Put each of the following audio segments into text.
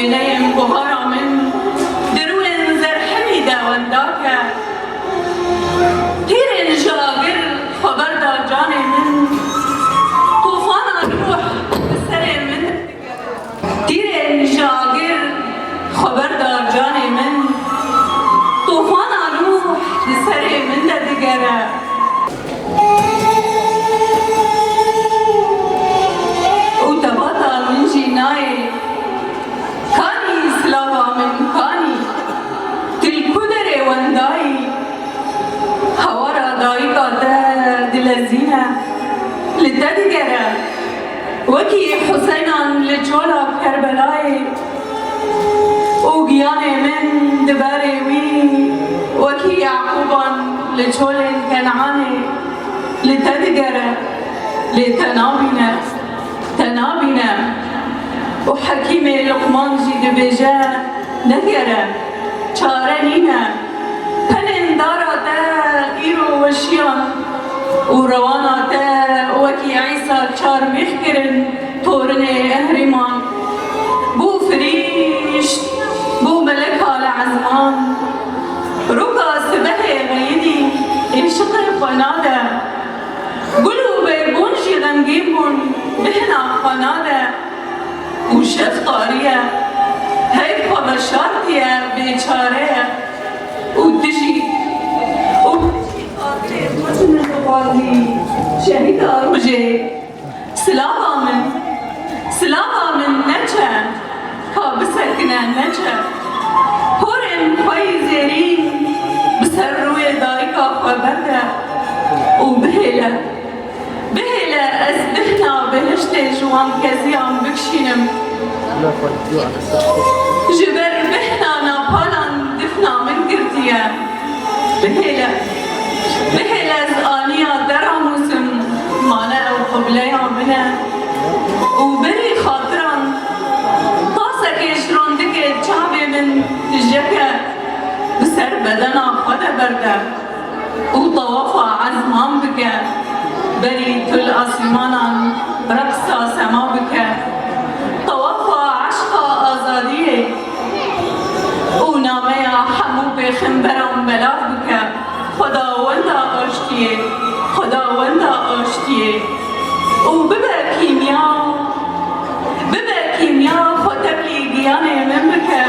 وينيم بهارا من دروين زر حميدة ونداكا تيرين جاقر خبر دا جاني من طوفانا روح بسري من تيرين جاقر خبر دا جاني من طوفانا روح بسري من دقرة وتباطا من جناي كاني سلاوا من كاني تلكدر ونداي هوارا دايقا دا دلزينة لتدقرة وكي حسينا لجولا كربلاي وقياني من دباري وي وكي يعقوبا لجول كنعاني لتدقرة لتنابنا تنابنا وحكيمي لقمان جي دبجا نقرة چارنينا پنن دارا تا ايرو وشيان وروانا تا وكي عيسى چار مخكرن تورني اهرمان بو فريش بو ملكا لعزمان رقا سبه غيدي انشقر قنادا قلو بيربونجي غنقيبون بهنا قنادا وشف طارية هاي قبشاتية بيچارية ودجي قادري وزن القاضي شهيد أروجي سلاها من نجا كابسكنا نجا هورن خوي زيرين بسروي دايكا خبردا وبهلا أزدهنا بهشتي جوان كزيان بكشينم جبر بهنا نابالان دفنا من قرتيا بهلا زقانيا دراموسم مالا وقبليا منا وبري خاطران طاسك يشرون دكي تشابي من تجكا بسر بدنا خدا بردا وطوافا عزمان بكا بري كل أسلمانا رقصة سما بكا طوافا عشقا آزادية وناميا حمو بخنبرم بلاف بكا خدا وندا آشتیه وببا كيمياء خطب لي قياني من بكا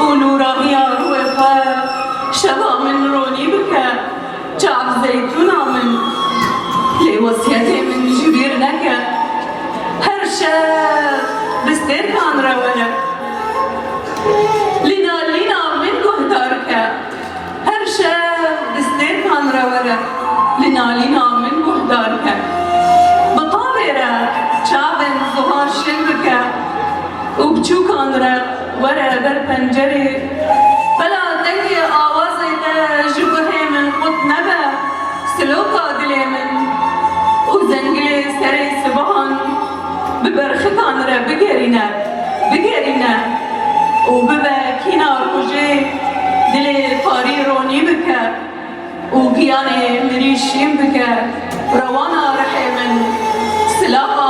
ونورانيا روحا شبا من روني بكا جعب زيتونا من لوصيتي من جبير نكا هرشا بستير كان رولا لنا من قهداركا هرشا بستير كان رولا لنا من قهداركا بطابرة شعبن ظهار شلبكا وبچو كان ورا در پنجري بلا دنگي آوازي دا جبهي من قط نبا سلوكا دلي من وزنگلي سري سبحان ببرختان را بگرينا وببا كينا رجي دلي طاري روني بكا وقياني مريشين بكا روانا رحي من سلاقا